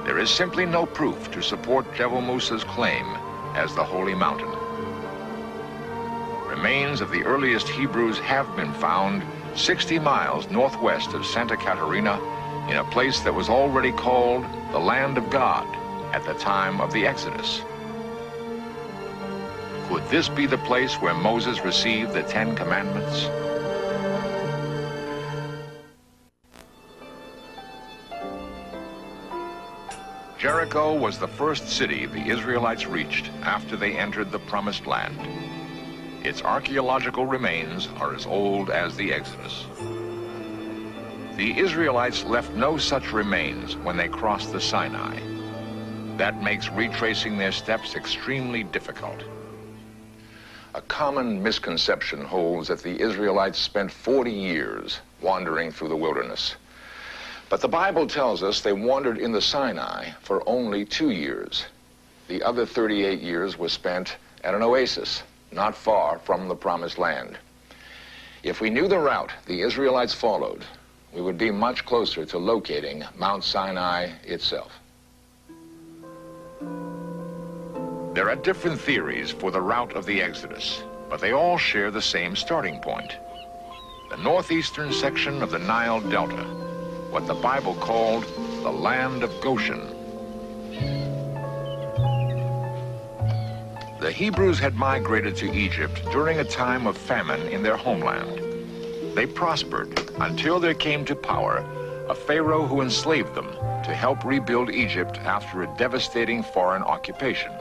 There is simply no proof to support Jebel Musa's claim as the holy mountain. Remains of the earliest Hebrews have been found 60 miles northwest of Santa Catarina in a place that was already called the Land of God at the time of the Exodus. Could this be the place where Moses received the Ten Commandments? Jericho was the first city the Israelites reached after they entered the Promised Land. Its archaeological remains are as old as the Exodus. The Israelites left no such remains when they crossed the Sinai. That makes retracing their steps extremely difficult. A common misconception holds that the Israelites spent 40 years wandering through the wilderness. But the Bible tells us they wandered in the Sinai for only 2 years. The other 38 years was spent at an oasis not far from the Promised Land. If we knew the route the Israelites followed, we would be much closer to locating Mount Sinai itself. There are different theories for the route of the Exodus, but they all share the same starting point. The northeastern section of the Nile Delta, what the Bible called the land of Goshen. The Hebrews had migrated to Egypt during a time of famine in their homeland. They prospered until there came to power a pharaoh who enslaved them to help rebuild Egypt after a devastating foreign occupation.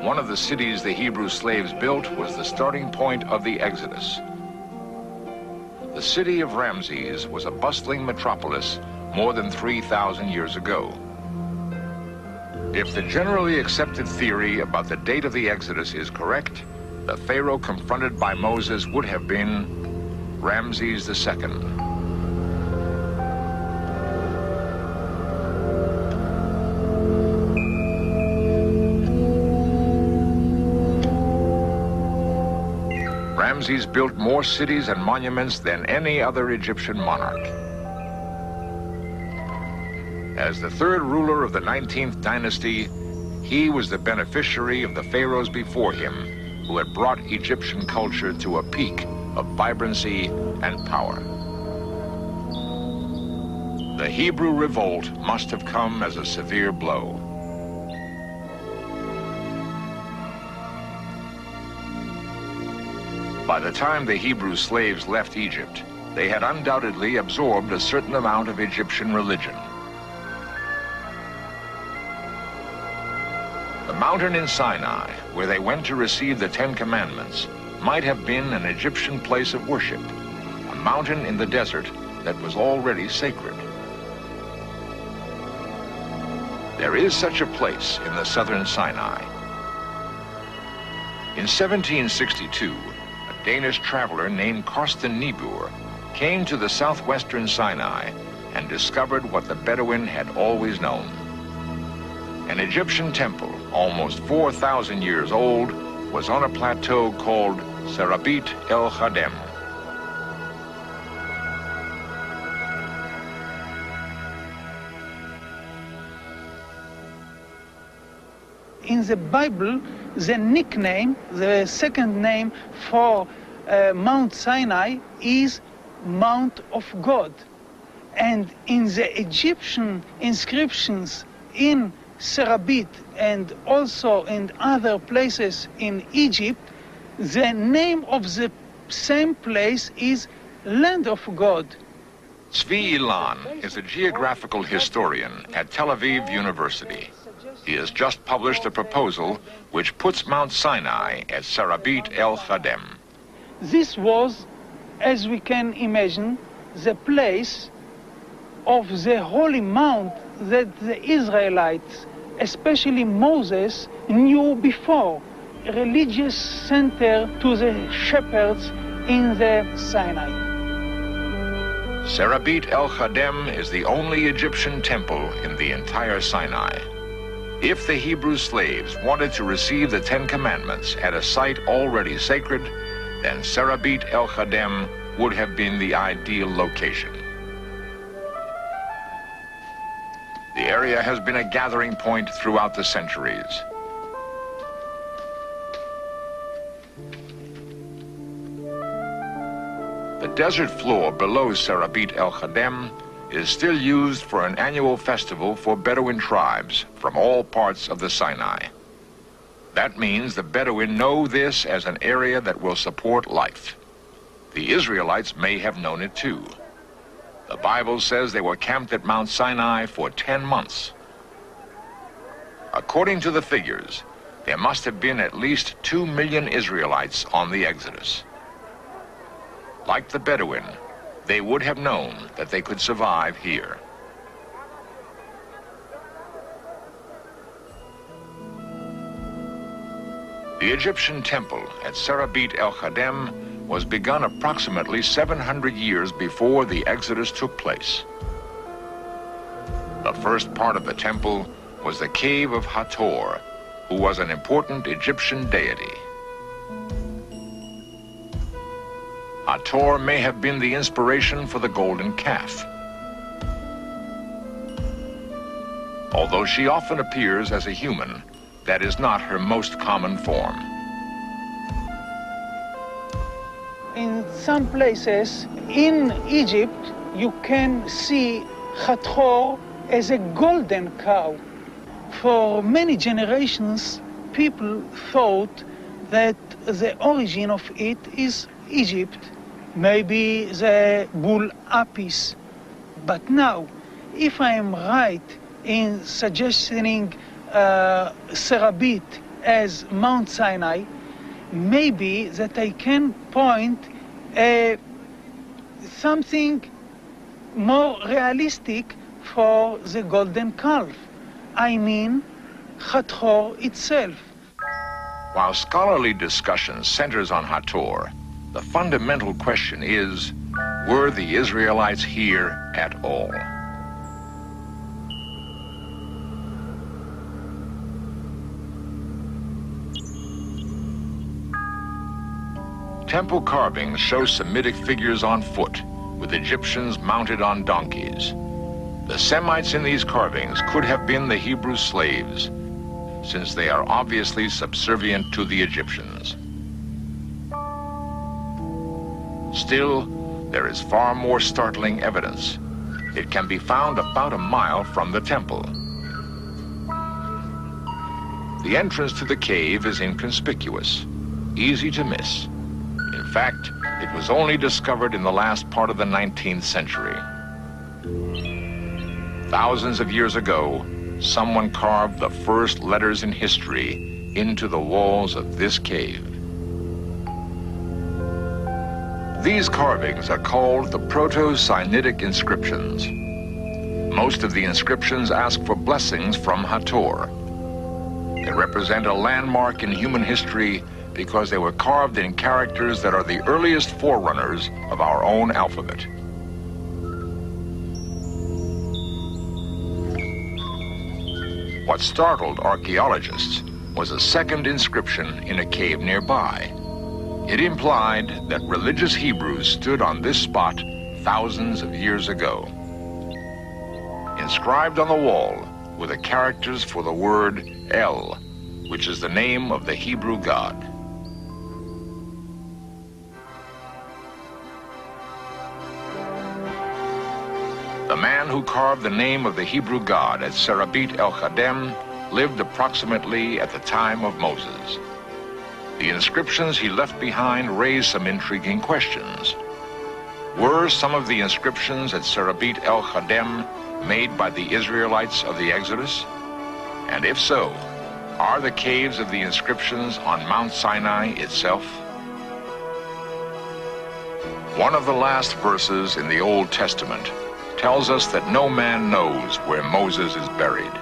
One of the cities the Hebrew slaves built was the starting point of the Exodus. The city of Ramses was a bustling metropolis more than 3,000 years ago. If the generally accepted theory about the date of the Exodus is correct, the pharaoh confronted by Moses would have been Ramses II. Ramses built more cities and monuments than any other Egyptian monarch. As the third ruler of the 19th dynasty, he was the beneficiary of the pharaohs before him who had brought Egyptian culture to a peak of vibrancy and power. The Hebrew revolt must have come as a severe blow. By the time the Hebrew slaves left Egypt, they had undoubtedly absorbed a certain amount of Egyptian religion. The mountain in Sinai, where they went to receive the Ten Commandments, might have been an Egyptian place of worship, a mountain in the desert that was already sacred. There is such a place in the southern Sinai. In 1762, a Danish traveler named Karsten Niebuhr came to the southwestern Sinai and discovered what the Bedouin had always known. An Egyptian temple, almost 4,000 years old, was on a plateau called Serabit el Khadem. In the Bible, the nickname, the second name for Mount Sinai is Mount of God. And in the Egyptian inscriptions in Serabit and also in other places in Egypt, the name of the same place is Land of God. Zvi Ilan is a geographical historian at Tel Aviv University. He has just published a proposal which puts Mount Sinai at Serabit el Khadem. This was, as we can imagine, the place of the holy mount that the Israelites, especially Moses, knew before, a religious center to the shepherds in the Sinai. Serabit el Khadem is the only Egyptian temple in the entire Sinai. If the Hebrew slaves wanted to receive the Ten Commandments at a site already sacred, then Serabit el Khadem would have been the ideal location. area has been a gathering point throughout the centuries. The desert floor below Serabit el-Khadem is still used for an annual festival for Bedouin tribes from all parts of the Sinai. That means the Bedouin know this as an area that will support life. The Israelites may have known it too. The Bible says they were camped at Mount Sinai for 10 months. According to the figures, there must have been at least 2 million Israelites on the Exodus. Like the Bedouin, they would have known that they could survive here. The Egyptian temple at Serabit el-Khadem was begun approximately 700 years before the Exodus took place. The first part of the temple was the cave of Hathor, who was an important Egyptian deity. Hathor may have been the inspiration for the golden calf. Although she often appears as a human, that is not her most common form. In some places in Egypt, you can see Hathor as a golden cow. For many generations, people thought that the origin of it is Egypt, maybe the bull Apis. But now, if I am right in suggesting Serabit as Mount Sinai, maybe that I can point something more realistic for the golden calf. I mean, Hathor itself. While scholarly discussion centers on Hathor, the fundamental question is, were the Israelites here at all? Temple carvings show Semitic figures on foot, with Egyptians mounted on donkeys. The Semites in these carvings could have been the Hebrew slaves, since they are obviously subservient to the Egyptians. Still, there is far more startling evidence. It can be found about a mile from the temple. The entrance to the cave is inconspicuous, easy to miss. In fact, it was only discovered in the last part of the 19th century. Thousands of years ago, someone carved the first letters in history into the walls of this cave. These carvings are called the Proto-Sinaitic inscriptions. Most of the inscriptions ask for blessings from Hathor. They represent a landmark in human history because they were carved in characters that are the earliest forerunners of our own alphabet. What startled archaeologists was a second inscription in a cave nearby. It implied that religious Hebrews stood on this spot thousands of years ago. Inscribed on the wall were the characters for the word El, which is the name of the Hebrew God. The man who carved the name of the Hebrew God at Serabit el-Khadem lived approximately at the time of Moses. The inscriptions he left behind raise some intriguing questions. Were some of the inscriptions at Serabit el-Khadem made by the Israelites of the Exodus? And if so, are the caves of the inscriptions on Mount Sinai itself? One of the last verses in the Old Testament tells us that no man knows where Moses is buried.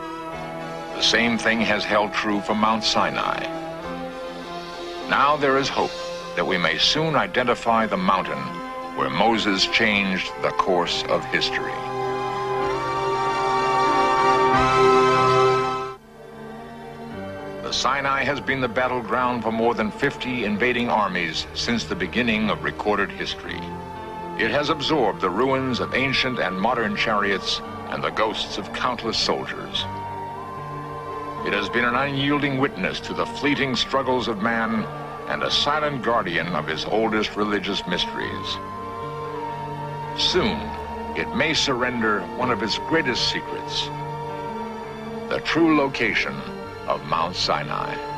The same thing has held true for Mount Sinai. Now there is hope that we may soon identify the mountain where Moses changed the course of history. The Sinai has been the battleground for more than 50 invading armies since the beginning of recorded history. It has absorbed the ruins of ancient and modern chariots, and the ghosts of countless soldiers. It has been an unyielding witness to the fleeting struggles of man and a silent guardian of his oldest religious mysteries. Soon, it may surrender one of its greatest secrets, the true location of Mount Sinai.